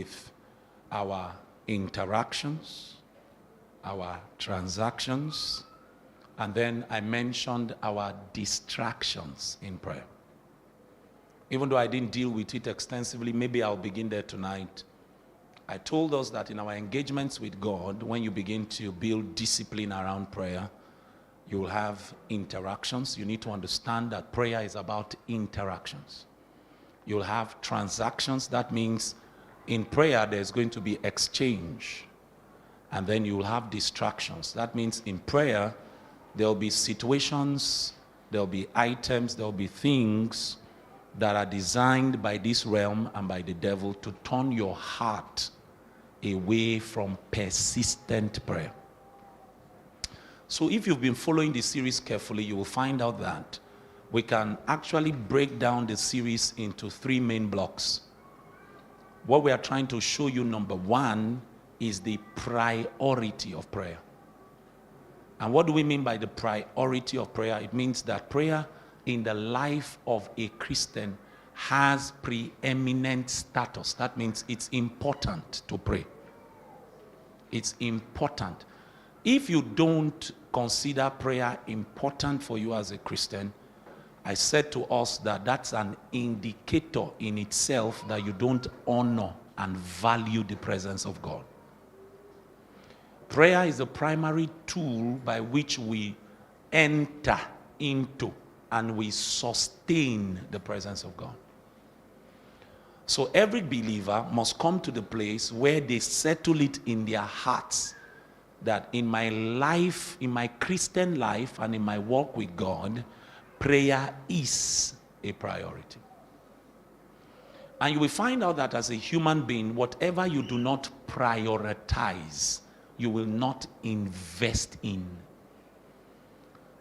with our interactions, our transactions, and then I mentioned our distractions in prayer. Even though I didn't deal with it extensively, maybe I'll begin there tonight. I told us that in our engagements with God, when you begin to build discipline around prayer, you will have interactions. You need to understand that prayer is about interactions. You'll have transactions. That means in prayer, there's going to be exchange. And then you'll have distractions. That means in prayer, there'll be situations, there'll be items, there'll be things that are designed by this realm and by the devil to turn your heart away from persistent prayer. So if you've been following the series carefully, you will find out that we can actually break down the series into 3 main blocks. What we are trying to show you, number 1, is the priority of prayer. And what do we mean by the priority of prayer? It means that prayer in the life of a Christian has preeminent status. That means it's important to pray. It's important. If you don't consider prayer important for you as a Christian, I said to us that that's an indicator in itself that you don't honor and value the presence of God. Prayer is the primary tool by which we enter into and we sustain the presence of God. So every believer must come to the place where they settle it in their hearts that in my life, in my Christian life and in my walk with God, prayer is a priority. And you will find out that as a human being, whatever you do not prioritize, you will not invest in.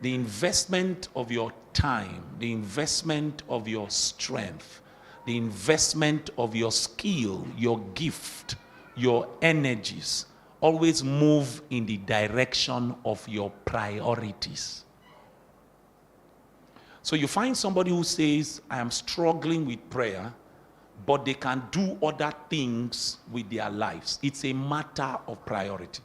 The investment of your time, the investment of your strength, the investment of your skill, your gift, your energies, always move in the direction of your priorities. So you find somebody who says, I am struggling with prayer, but they can do other things with their lives. It's a matter of priority.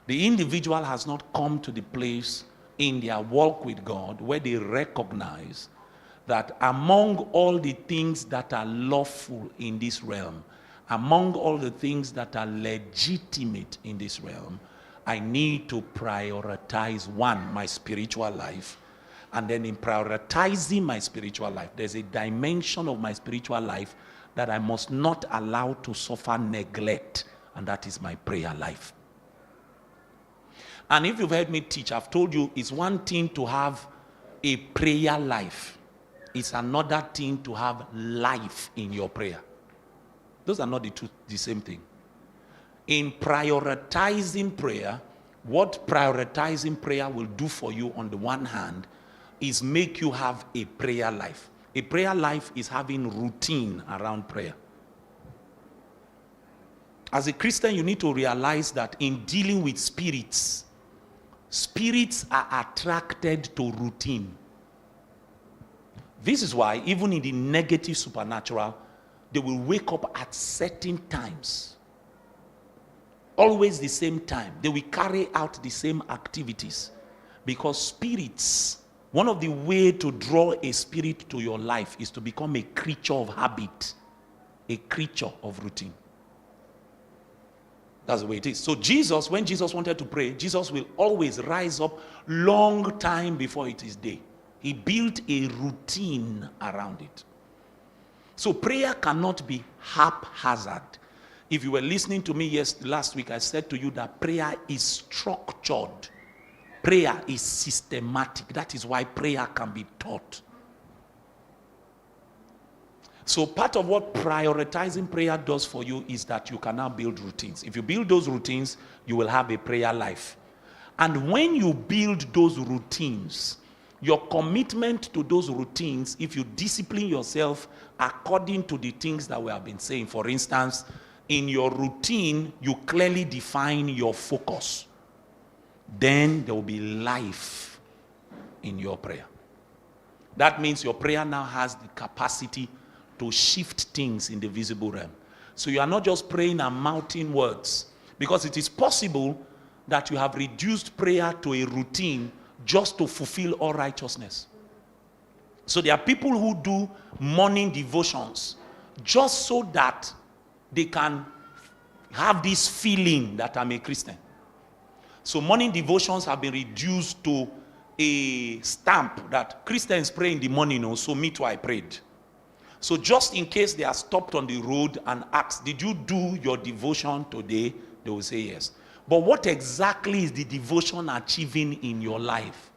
The individual has not come to the place in their walk with God where they recognize that among all the things that are lawful in this realm, among all the things that are legitimate in this realm, I need to prioritize, 1, my spiritual life. And then in prioritizing my spiritual life, there's a dimension of my spiritual life that I must not allow to suffer neglect, and that is my prayer life. And if you've heard me teach, I've told you it's one thing to have a prayer life. It's another thing to have life in your prayer. Those are not the same thing. In prioritizing prayer, what prioritizing prayer will do for you on the one hand is make you have a prayer life. A prayer life is having routine around prayer. As a Christian, you need to realize that in dealing with spirits, spirits are attracted to routine. This is why even in the negative supernatural, they will wake up at certain times. Always the same time. They will carry out the same activities. Because spirits, one of the ways to draw a spirit to your life is to become a creature of habit, a creature of routine. That's the way it is. So Jesus, when Jesus wanted to pray, Jesus will always rise up long time before it is day. He built a routine around it. So prayer cannot be haphazard. If you were listening to me last week, I said to you that prayer is structured. Prayer is systematic. That is why prayer can be taught. So part of what prioritizing prayer does for you is that you can now build routines. If you build those routines, you will have a prayer life. And when you build those routines, your commitment to those routines, if you discipline yourself according to the things that we have been saying, for instance, in your routine, you clearly define your focus. Then there will be life in your prayer. That means your prayer now has the capacity to shift things in the visible realm. So you are not just praying and mouthing words, because it is possible that you have reduced prayer to a routine just to fulfill all righteousness. So there are people who do morning devotions just so that they can have this feeling that I'm a Christian. So morning devotions have been reduced to a stamp that Christians pray in the morning, so me too, I prayed. So just in case they are stopped on the road and asked, did you do your devotion today? They will say yes. But what exactly is the devotion achieving in your life?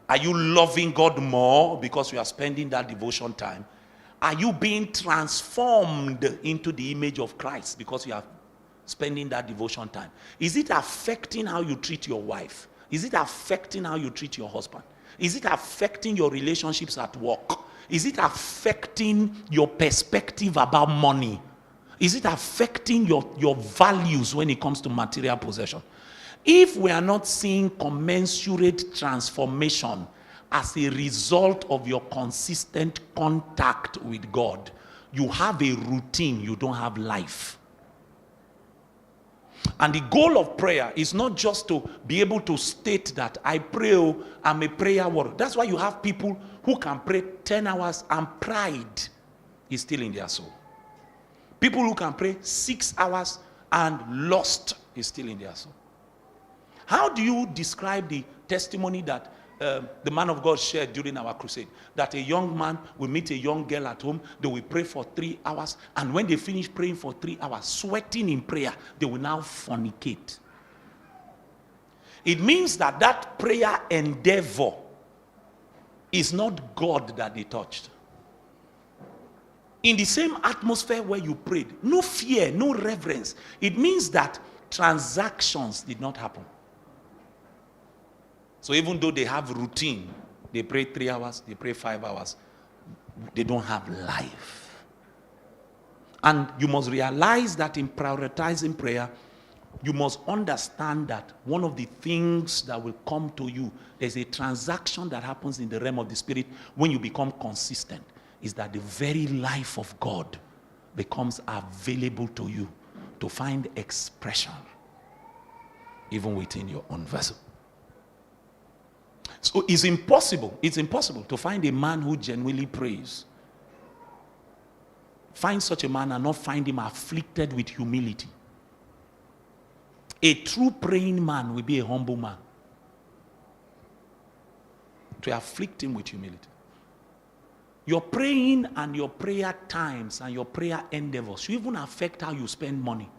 Are you loving God more because you are spending that devotion time? Are you being transformed into the image of Christ because you are spending that devotion time? Is it affecting how you treat your wife? Is it affecting how you treat your husband? Is it affecting your relationships at work? Is it affecting your perspective about money? Is it affecting your values when it comes to material possession? If we are not seeing commensurate transformation as a result of your consistent contact with God, you have a routine, you don't have life. And the goal of prayer is not just to be able to state that I pray, I'm a prayer warrior. That's why you have people who can pray 10 hours and pride is still in their soul. People who can pray 6 hours and lust is still in their soul. How do you describe the testimony that the man of God shared during our crusade? That a young man will meet a young girl at home, they will pray for 3 hours, and when they finish praying for 3 hours, sweating in prayer, they will now fornicate. It means that that prayer endeavor is not God that they touched. In the same atmosphere where you prayed, no fear, no reverence, it means that transactions did not happen. So even though they have routine, they pray 3 hours, they pray 5 hours, they don't have life. And you must realize that in prioritizing prayer, you must understand that one of the things that will come to you, there's a transaction that happens in the realm of the spirit when you become consistent, is that the very life of God becomes available to you to find expression even within your own vessel. So it's impossible to find a man who genuinely prays. Find such a man and not find him afflicted with humility. A true praying man will be a humble man. To afflict him with humility. Your praying and your prayer times and your prayer endeavors should even affect how you spend money.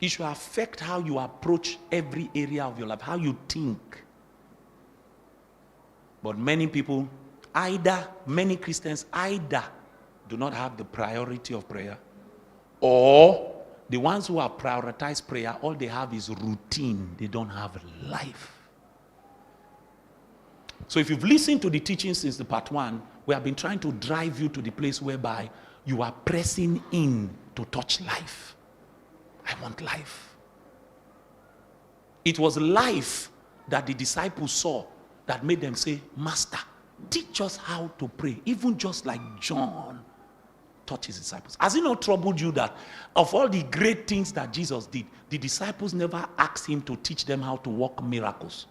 It should affect how you approach every area of your life, how you think. But many people, many Christians either do not have the priority of prayer, or the ones who have prioritized prayer, all they have is routine. They don't have life. So if you've listened to the teaching since the part 1, we have been trying to drive you to the place whereby you are pressing in to touch life. I want life. It was life that the disciples saw that made them say, Master, teach us how to pray. Even just like John taught his disciples. Has it not troubled you that of all the great things that Jesus did, the disciples never asked him to teach them how to work miracles?